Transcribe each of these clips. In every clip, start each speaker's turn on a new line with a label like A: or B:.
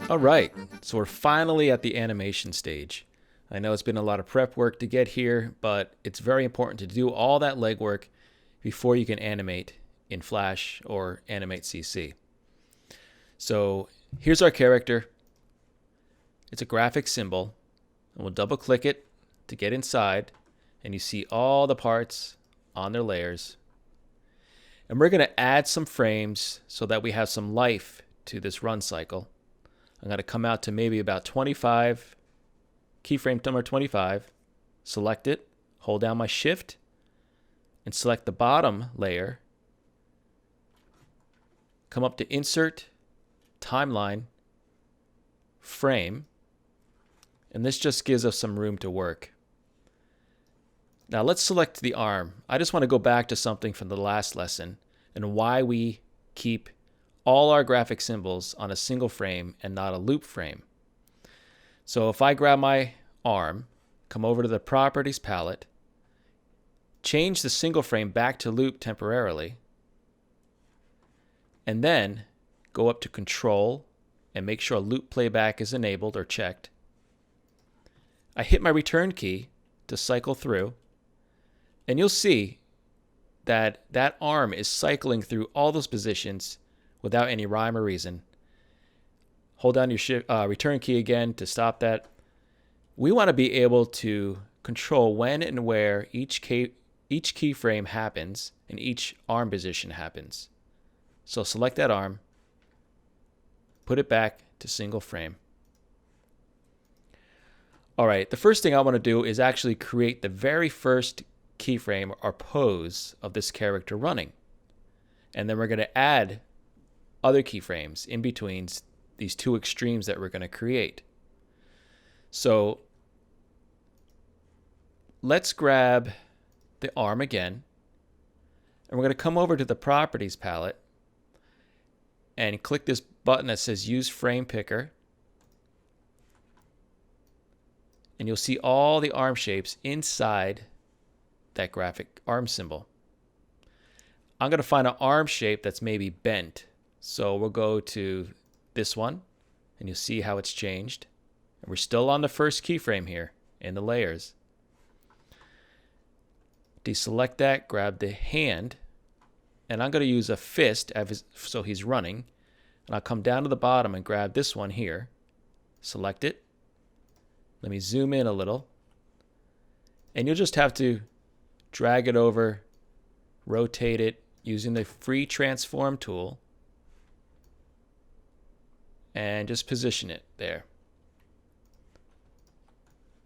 A: All right, so we're finally at the animation stage. I know it's been a lot of prep work to get here, but it's very important to do all that legwork before you can animate in Flash or Animate CC. So here's our character. It's a graphic symbol, and we'll double click it to get inside, and you see all the parts on their layers. And we're going to add some frames so that we have some life to this run cycle. I'm going to come out to maybe about 25, keyframe number 25, select it, hold down my shift, and select the bottom layer. Come up to Insert, Timeline, Frame, and this just gives us some room to work. Now let's select the arm. I just want to go back to something from the last lesson and why we keep all our graphic symbols on a single frame and not a loop frame. So if I grab my arm, come over to the Properties palette, change the single frame back to loop temporarily, and then go up to Control and make sure loop playback is enabled or checked. I hit my return key to cycle through, and you'll see that that arm is cycling through all those positions without any rhyme or reason. Hold down your return key again to stop that. We want to be able to control when and where each keyframe happens and each arm position happens. So select that arm, put it back to single frame. All right, the first thing I want to do is actually create the very first keyframe or pose of this character running. And then we're going to add other keyframes in between these two extremes that we're going to create. So let's grab the arm again, and we're going to come over to the Properties palette and click this button that says Use Frame Picker, and you'll see all the arm shapes inside that graphic arm symbol. I'm going to find an arm shape that's maybe bent. So we'll go to this one, and you'll see how it's changed. And we're still on the first keyframe here in the layers. Deselect that, grab the hand, and I'm going to use a fist so he's running. And I'll come down to the bottom and grab this one here. Select it. Let me zoom in a little. And you'll just have to drag it over, rotate it using the free transform tool, and just position it there.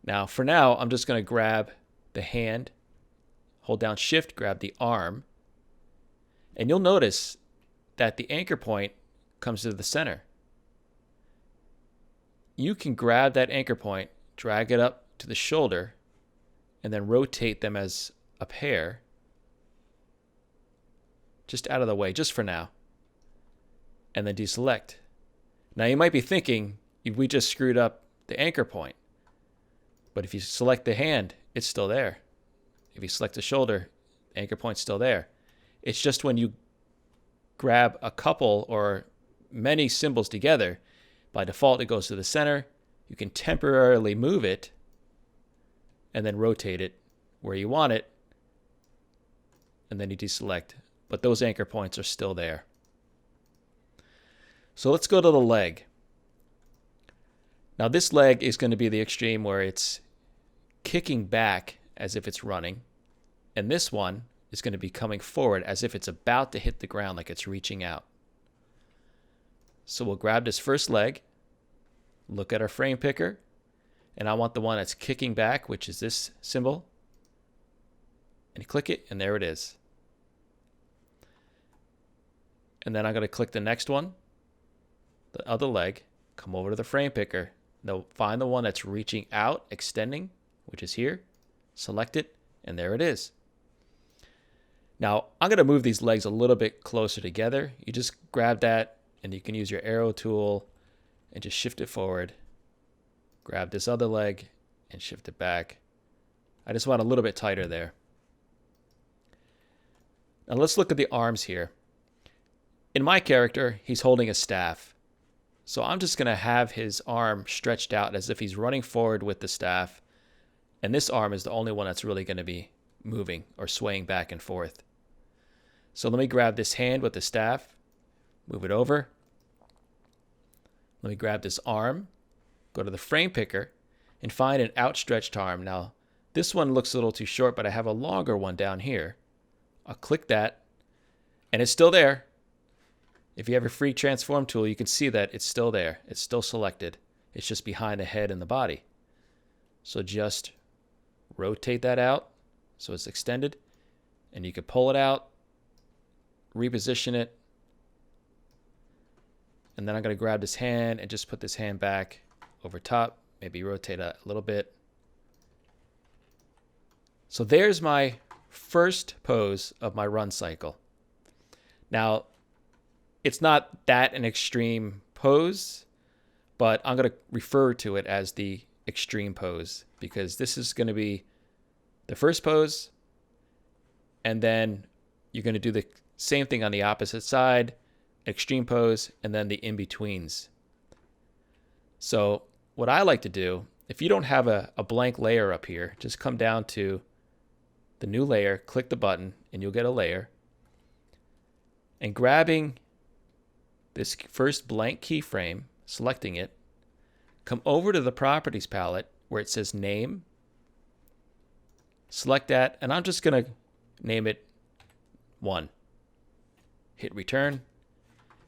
A: Now, for now, I'm just going to grab the hand, hold down Shift, grab the arm, and you'll notice that the anchor point comes to the center. You can grab that anchor point, drag it up to the shoulder, and then rotate them as a pair, just out of the way, just for now, and then deselect. Now you might be thinking, we just screwed up the anchor point. But if you select the hand, it's still there. If you select the shoulder, the anchor point's still there. It's just when you grab a couple or many symbols together, by default it goes to the center. You can temporarily move it and then rotate it where you want it, and then you deselect. But those anchor points are still there. So let's go to the leg. Now this leg is going to be the extreme where it's kicking back as if it's running, and this one is going to be coming forward as if it's about to hit the ground, like it's reaching out. So we'll grab this first leg, look at our frame picker, and I want the one that's kicking back, which is this symbol, and you click it, and there it is. And then I'm going to click the next one, the other leg, come over to the frame picker. Now find the one that's reaching out, extending, which is here. Select it, and there it is. Now I'm going to move these legs a little bit closer together. You just grab that, and you can use your arrow tool and just shift it forward. Grab this other leg and shift it back. I just want a little bit tighter there. Now let's look at the arms here. in my character, he's holding a staff. So I'm just going to have his arm stretched out as if he's running forward with the staff. And this arm is the only one that's really going to be moving or swaying back and forth. So let me grab this hand with the staff, move it over. Let me grab this arm, go to the frame picker, and find an outstretched arm. Now, this one looks a little too short, but I have a longer one down here. I'll click that, and it's still there. If you have a free transform tool, you can see that it's still there. It's still selected. It's just behind the head and the body. So just rotate that out so it's extended, and you can pull it out, reposition it, and then I'm going to grab this hand and just put this hand back over top, maybe rotate it a little bit. So there's my first pose of my run cycle. Now, it's not that an extreme pose, but I'm going to refer to it as the extreme pose because this is going to be the first pose, and then you're going to do the same thing on the opposite side, extreme pose, and then the in-betweens. So what I like to do, if you don't have a blank layer up here, just come down to the new layer, click the button, and you'll get a layer. And grabbing this first blank keyframe, selecting it, come over to the Properties palette where it says Name, select that, and I'm just going to name it 1. Hit Return,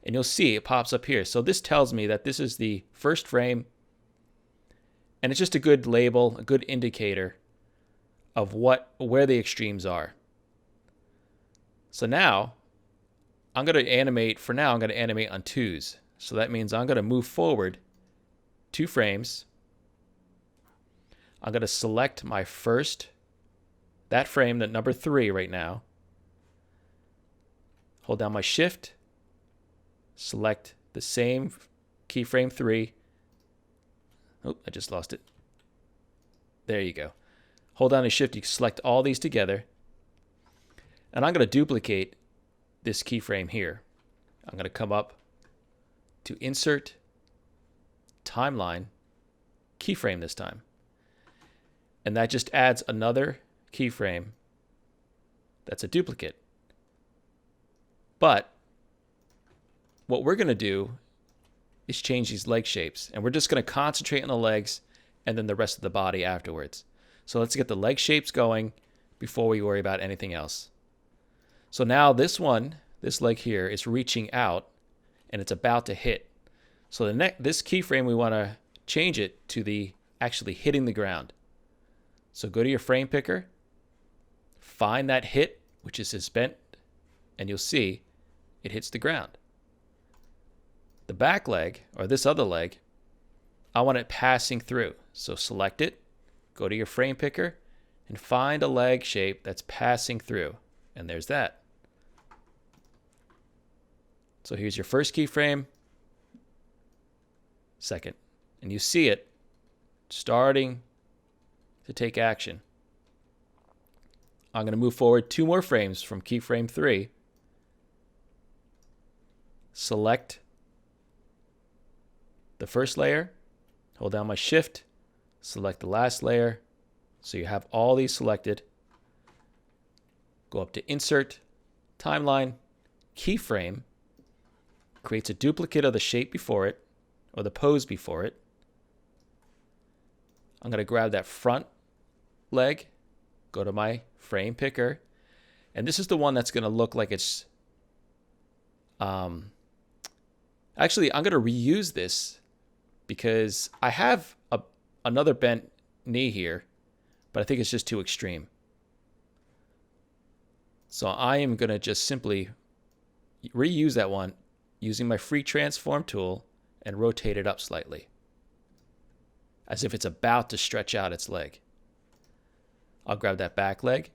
A: and you'll see it pops up here. So this tells me that this is the first frame, and it's just a good label, a good indicator of where the extremes are. So now I'm going to animate, for now I'm going to animate on 2s. So that means I'm going to move forward 2 frames. I'm going to select my first, that frame, that number 3 right now. Hold down my shift, select the same keyframe 3. Oh, I just lost it. There you go. Hold down the shift, you can select all these together. And I'm going to duplicate this keyframe here. I'm going to come up to Insert, Timeline, Keyframe this time. And that just adds another keyframe that's a duplicate. But what we're going to do is change these leg shapes. And we're just going to concentrate on the legs and then the rest of the body afterwards. So let's get the leg shapes going before we worry about anything else. So now this leg here is reaching out and it's about to hit. So this keyframe, we want to change it to the actually hitting the ground. So go to your frame picker, find that hit, which is this bent, and you'll see it hits the ground. The back leg, or this other leg, I want it passing through. So select it, go to your frame picker, and find a leg shape that's passing through. And there's that. So here's your first keyframe, second. And you see it starting to take action. I'm going to move forward 2 more frames from keyframe 3. Select the first layer, hold down my shift, select the last layer. So you have all these selected. Go up to Insert, Timeline, Keyframe, creates a duplicate of the shape before it, or the pose before it. I'm going to grab that front leg, go to my frame picker, and this is the one that's going to look like it's actually, I'm going to reuse this because I have another bent knee here, but I think it's just too extreme. So I am going to just simply reuse that one using my free transform tool and rotate it up slightly, as if it's about to stretch out its leg. I'll grab that back leg,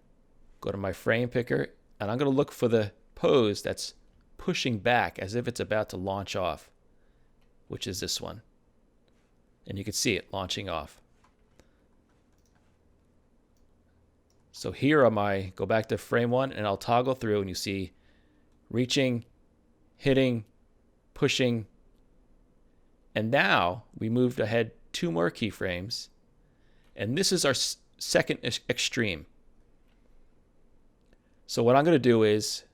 A: go to my frame picker, and I'm going to look for the pose that's pushing back as if it's about to launch off, which is this one. And you can see it launching off. So here go back to frame 1, and I'll toggle through, and you see reaching, hitting, pushing, and now we moved ahead 2 more keyframes, and this is our second extreme. So what I'm going to do is,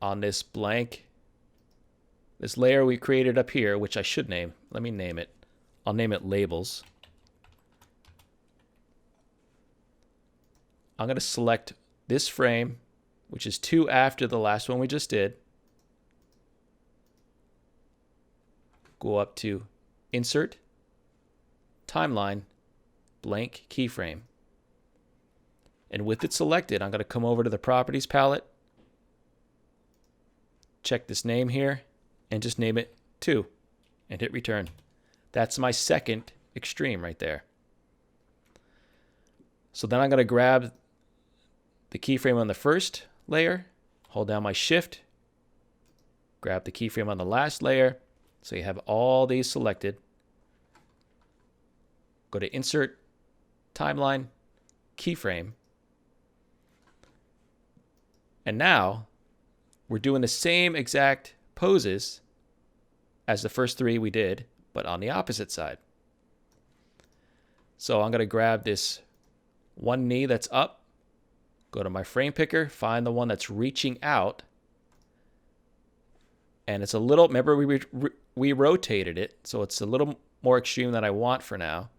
A: on this blank, this layer we created up here, which I should name, let me name it. I'll name it labels. I'm going to select this frame, which is 2 after the last one we just did. Go up to Insert, Timeline, Blank Keyframe. And with it selected, I'm going to come over to the Properties palette, check this name here, and just name it 2, and hit Return. That's my second extreme right there. So then I'm going to grab the keyframe on the first layer, hold down my Shift, grab the keyframe on the last layer, so you have all these selected. Go to Insert, Timeline, Keyframe. And now we're doing the same exact poses as the first 3 we did, but on the opposite side. So I'm going to grab this one knee that's up, go to my frame picker, find the one that's reaching out, and it's a little, remember we rotated it, so it's a little more extreme than I want for now.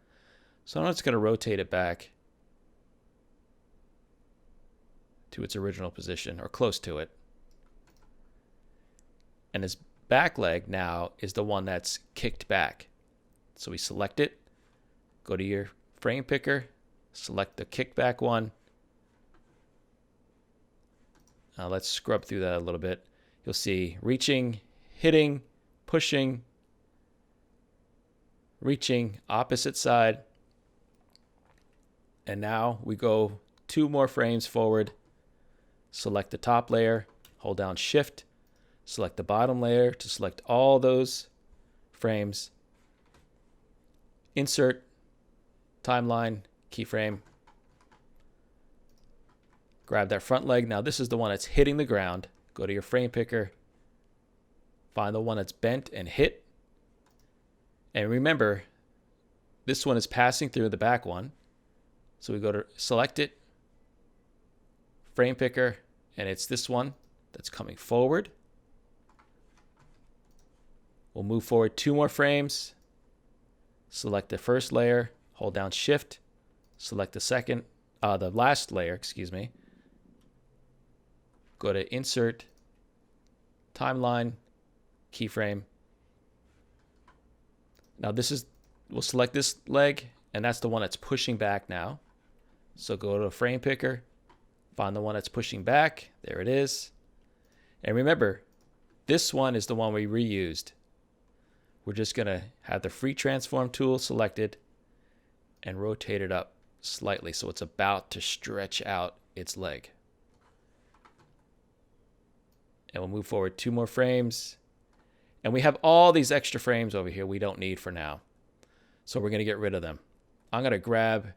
A: So I'm just going to rotate it back to its original position, or close to it. And this back leg now is the one that's kicked back. So we select it, go to your frame picker, select the kickback one. Let's scrub through that a little bit. You'll see reaching, hitting, pushing, reaching, opposite side. And now we go 2 more frames forward, select the top layer, hold down Shift, select the bottom layer to select all those frames, Insert, Timeline, Keyframe. Grab that front leg. Now this is the one that's hitting the ground. Go to your frame picker, find the one that's bent and hit. And remember, this one is passing through the back one. So we go to select it, frame picker, and it's this one that's coming forward. We'll move forward 2 more frames, select the first layer, hold down Shift, select the last layer, go to Insert, Timeline, Keyframe. Now we'll select this leg, and that's the one that's pushing back now. So go to a frame picker, find the one that's pushing back, there it is. And remember, this one is the one we reused. We're just going to have the free transform tool selected and rotate it up slightly so it's about to stretch out its leg. And we'll move forward 2 more frames. And we have all these extra frames over here we don't need for now. So we're going to get rid of them. I'm going to grab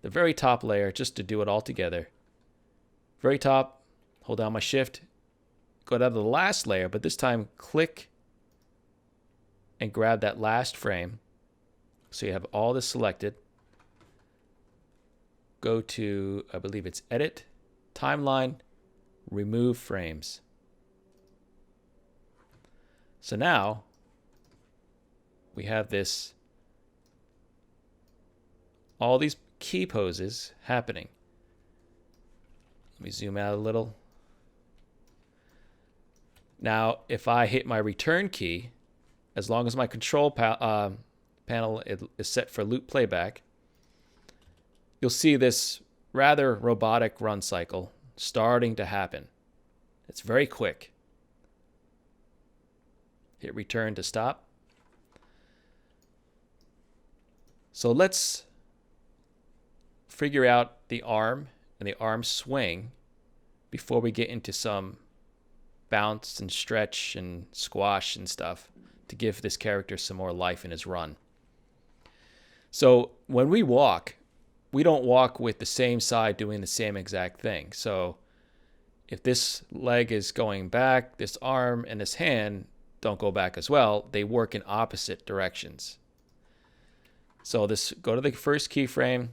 A: the very top layer just to do it all together. Very top, hold down my Shift, go down to the last layer, but this time click and grab that last frame. So you have all this selected. Go to, I believe it's Edit, Timeline, Remove Frames. So now we have this, all these key poses happening. Let me zoom out a little. Now, if I hit my return key, as long as my control panel is set for loop playback, you'll see this rather robotic run cycle starting to happen. It's very quick. Hit return to stop. So let's figure out the arm and the arm swing before we get into some bounce and stretch and squash and stuff to give this character some more life in his run. So when we walk, we don't walk with the same side doing the same exact thing. So if this leg is going back, this arm and this hand don't go back as well. They work in opposite directions. So this, go to the first keyframe,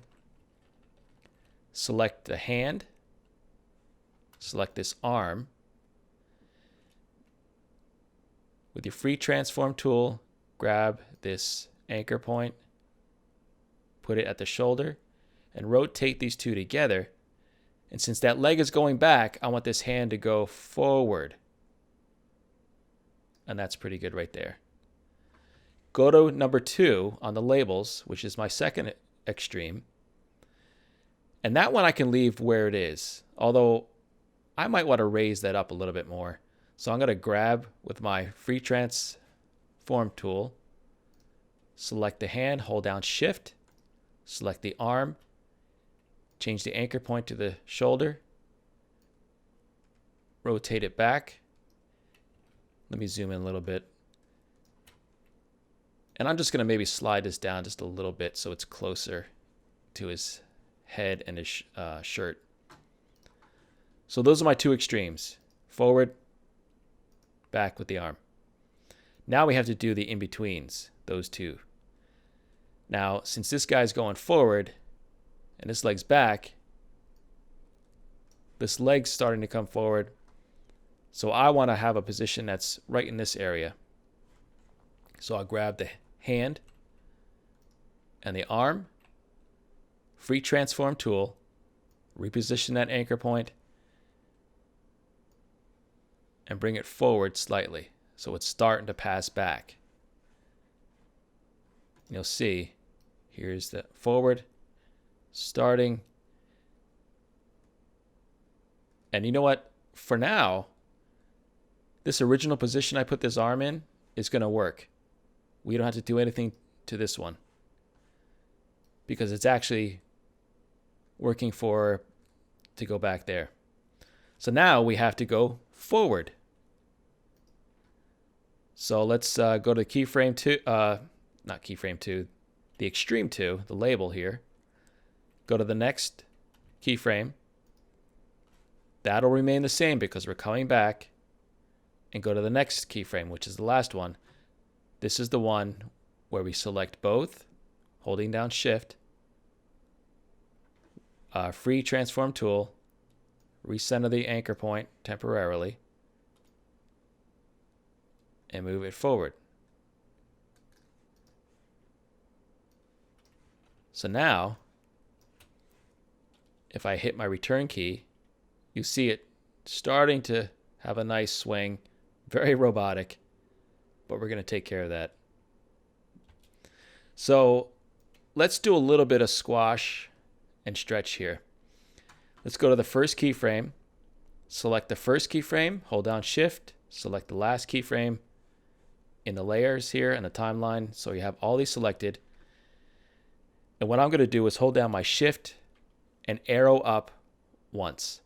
A: select the hand, select this arm. With your free transform tool, grab this anchor point, put it at the shoulder, and rotate these two together. And since that leg is going back, I want this hand to go forward. And that's pretty good right there. Go to number 2 on the labels, which is my second extreme. And that one I can leave where it is, although I might want to raise that up a little bit more. So I'm going to grab with my free transform tool, select the hand, hold down shift, select the arm, change the anchor point to the shoulder, rotate it back. Let me zoom in a little bit. And I'm just going to maybe slide this down just a little bit so it's closer to his head and his shirt. So those are my two extremes, forward, back with the arm. Now we have to do the in-betweens, those two. Now, since this guy's going forward and this leg's back, this leg's starting to come forward. So I want to have a position that's right in this area. So I'll grab the hand and the arm, free transform tool, reposition that anchor point, and bring it forward slightly. So it's starting to pass back. You'll see, here's the forward, starting. And you know what? For now, this original position I put this arm in is going to work. We don't have to do anything to this one because it's actually working to go back there. So now we have to go forward. So let's go to keyframe 2, not keyframe 2, the extreme 2, the label here. Go to the next keyframe. That'll remain the same because we're coming back. And go to the next keyframe, which is the last one. This is the one where we select both, holding down shift, free transform tool, recenter the anchor point temporarily, and move it forward. So now, if I hit my return key, you see it starting to have a nice swing, very robotic, but we're going to take care of that. So let's do a little bit of squash and stretch here. Let's go to the first keyframe, select the first keyframe, hold down shift, select the last keyframe in the layers here and the timeline. So you have all these selected. And what I'm going to do is hold down my shift and arrow up once.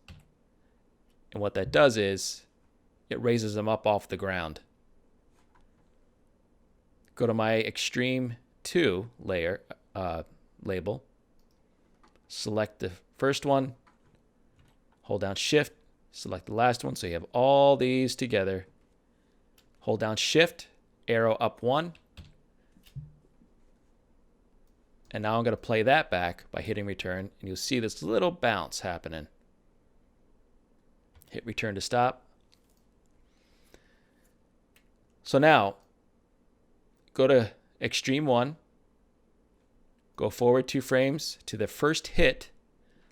A: And what that does is it raises them up off the ground. Go to my extreme 2 layer label, select the first one, hold down shift, select the last one. So you have all these together. Hold down shift, arrow up 1. And now I'm going to play that back by hitting return, and you'll see this little bounce happening. Hit return to stop. So now, go to extreme 1, go forward 2 frames to the first hit.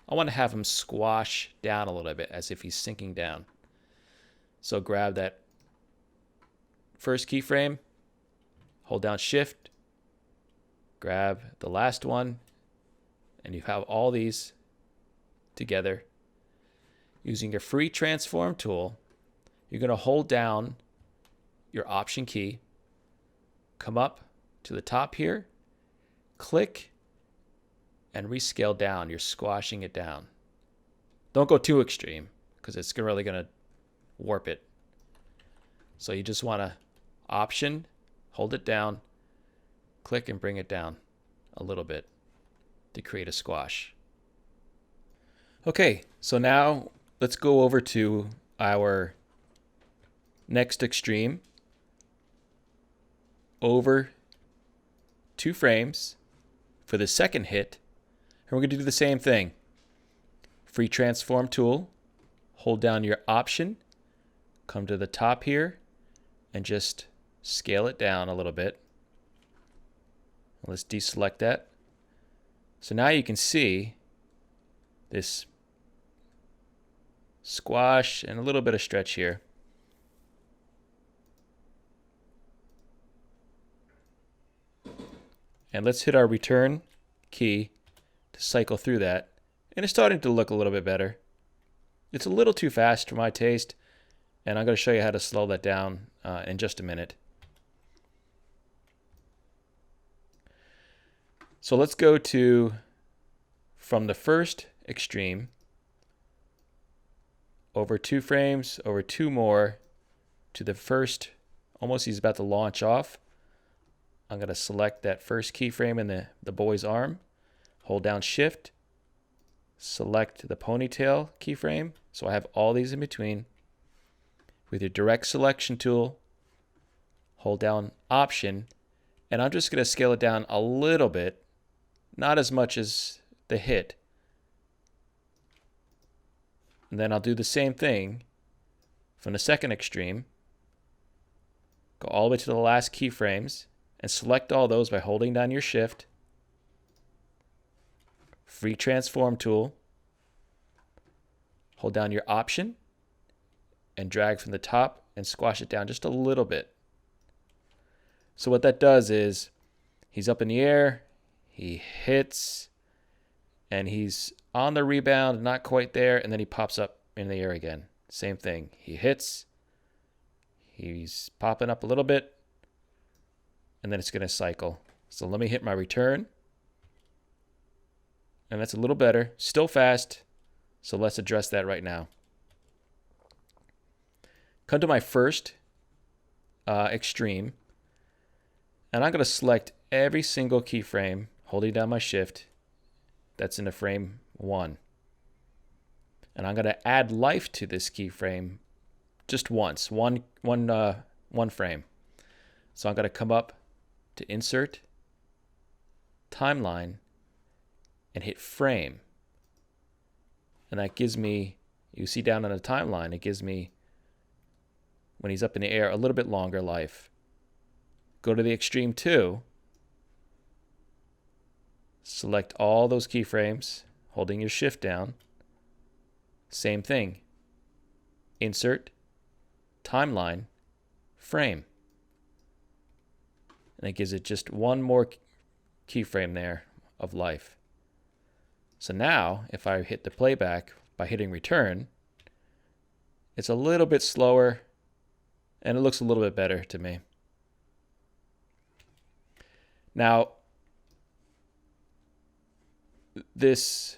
A: I want to have him squash down a little bit as if he's sinking down. So grab that first keyframe, hold down shift, grab the last one, and you have all these together. Using your free transform tool, you're going to hold down your option key, come up to the top here, click, and rescale down. You're squashing it down. Don't go too extreme because it's really going to warp it. So you just want to option, hold it down, click, and bring it down a little bit to create a squash. Okay, so now let's go over to our next extreme, over 2 frames for the second hit, and we're going to do the same thing. Free transform tool, hold down your option, come to the top here, and just scale it down a little bit. Let's deselect that. So now you can see this squash and a little bit of stretch here. And let's hit our return key to cycle through that. And it's starting to look a little bit better. It's a little too fast for my taste, and I'm going to show you how to slow that down in just a minute. So let's go to, from the first extreme, over 2 frames, over 2 more, to the first, almost he's about to launch off. I'm going to select that first keyframe in the boy's arm, hold down Shift, select the ponytail keyframe, so I have all these in between. With your direct selection tool, hold down Option, and I'm just going to scale it down a little bit, not as much as the hit. And then I'll do the same thing from the second extreme, go all the way to the last keyframes, and select all those by holding down your Shift, free transform tool, hold down your Option, and drag from the top and squash it down just a little bit. So what that does is he's up in the air, he hits, and he's on the rebound, not quite there, and then he pops up in the air again. Same thing. He hits, he's popping up a little bit, and then it's going to cycle. So let me hit my return. And that's a little better. Still fast, so let's address that right now. Come to my first extreme, and I'm going to select every single keyframe, holding down my Shift, that's in the frame 1. And I'm going to add life to this keyframe just once, one frame. So I'm going to come up to Insert, Timeline, and hit Frame. And that gives me, you see down on the timeline, it gives me, when he's up in the air, a little bit longer life. Go to the extreme 2, select all those keyframes, holding your Shift down. Same thing. Insert, Timeline, Frame. And it gives it just one more keyframe there of life. So now, if I hit the playback by hitting return, it's a little bit slower, and it looks a little bit better to me. Now, this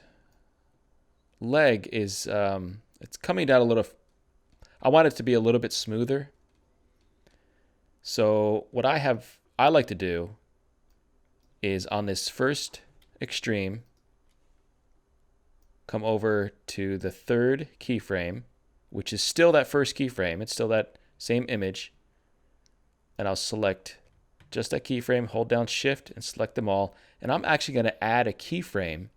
A: leg is, it's coming down a little, I want it to be a little bit smoother. So what I like to do is on this first extreme, come over to the third keyframe, which is still that first keyframe. It's still that same image. And I'll select just that keyframe, hold down Shift, and select them all. And I'm actually going to add a keyframe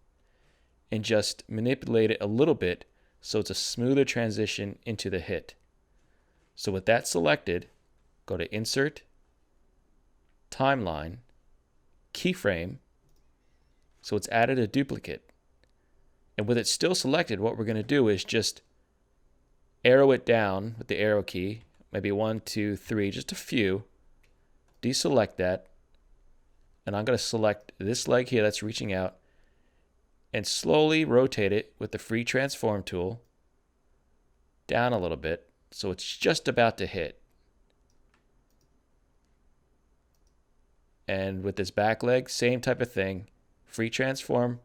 A: and just manipulate it a little bit so it's a smoother transition into the hit. So with that selected, go to Insert, Timeline, Keyframe, so it's added a duplicate. And with it still selected, what we're going to do is just arrow it down with the arrow key, maybe 1, 2, 3, just a few, deselect that, and I'm going to select this leg here that's reaching out, and slowly rotate it with the free transform tool down a little bit so it's just about to hit. And with this back leg, same type of thing, free transform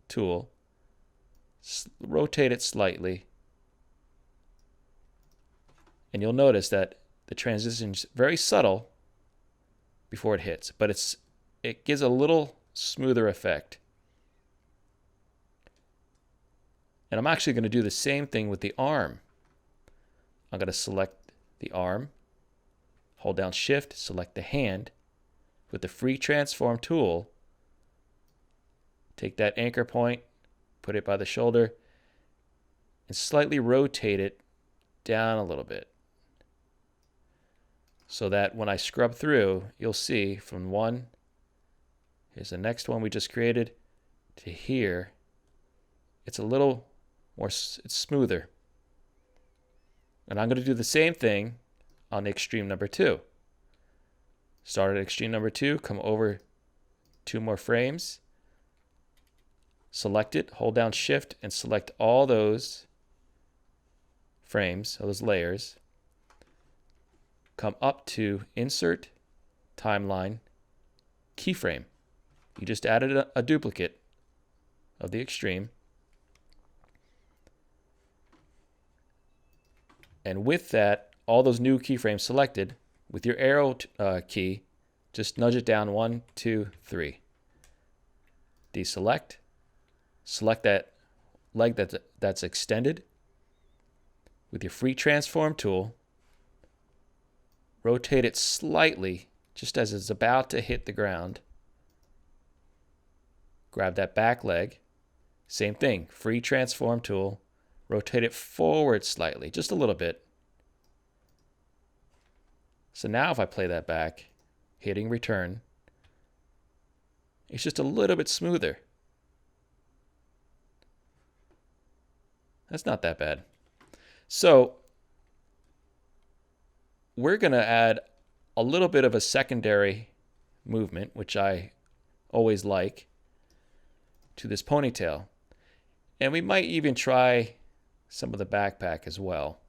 A: tool, rotate it slightly, and you'll notice that the transition's very subtle before it hits, but it gives a little smoother effect. And I'm actually going to do the same thing with the arm. I'm going to select the arm, hold down Shift, select the hand. With the free transform tool, take that anchor point, put it by the shoulder, and slightly rotate it down a little bit. So that when I scrub through, you'll see from one, here's the next one we just created, to here, it's a little more, it's smoother. And I'm going to do the same thing on extreme number 2. Start at extreme number 2, come over 2 more frames, select it, hold down Shift, and select all those frames, those layers. Come up to Insert, Timeline, Keyframe. You just added a duplicate of the extreme. And with that, all those new keyframes selected, with your arrow key, just nudge it down 1, 2, 3. Deselect. Select that leg that's extended. With your free transform tool, rotate it slightly just as it's about to hit the ground. Grab that back leg. Same thing, free transform tool. Rotate it forward slightly, just a little bit. So now if I play that back, hitting return, it's just a little bit smoother. That's not that bad. So we're going to add a little bit of a secondary movement, which I always like, to this ponytail. And we might even try some of the backpack as well.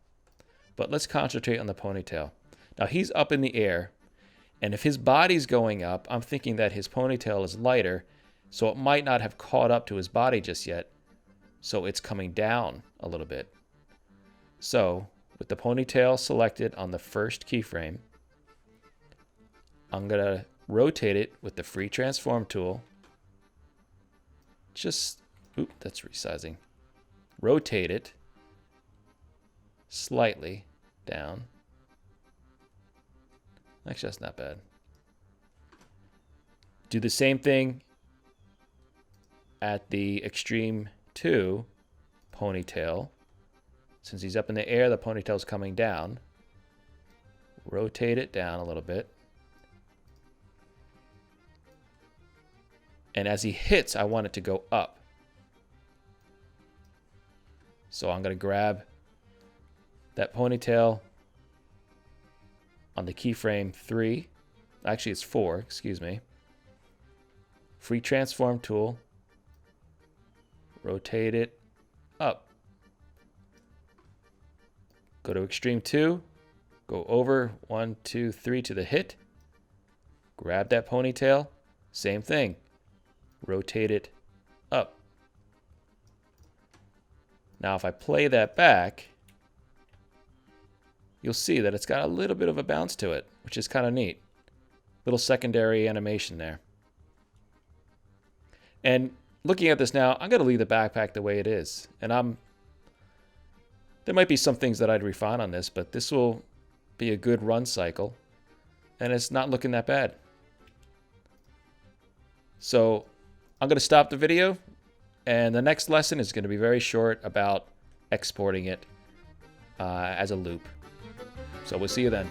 A: But let's concentrate on the ponytail. Now he's up in the air, and if his body's going up, I'm thinking that his ponytail is lighter, so it might not have caught up to his body just yet, so it's coming down a little bit. So with the ponytail selected on the first keyframe, I'm going to rotate it with the free transform tool. That's resizing. Rotate it slightly down. Actually, that's not bad. Do the same thing at the extreme 2 ponytail. Since he's up in the air, the ponytail's coming down. Rotate it down a little bit. And as he hits, I want it to go up. So I'm going to grab that ponytail on the keyframe 3. Actually, it's 4, excuse me. Free transform tool. Rotate it up. Go to extreme 2. Go over 1, 2, 3 to the hit. Grab that ponytail. Same thing. Rotate it up. Now if I play that back, you'll see that it's got a little bit of a bounce to it, which is kind of neat. Little secondary animation there. And looking at this now, I'm going to leave the backpack the way it is. And there might be some things that I'd refine on this, but this will be a good run cycle. And it's not looking that bad. So I'm going to stop the video. And the next lesson is going to be very short about exporting it as a loop. So we'll see you then.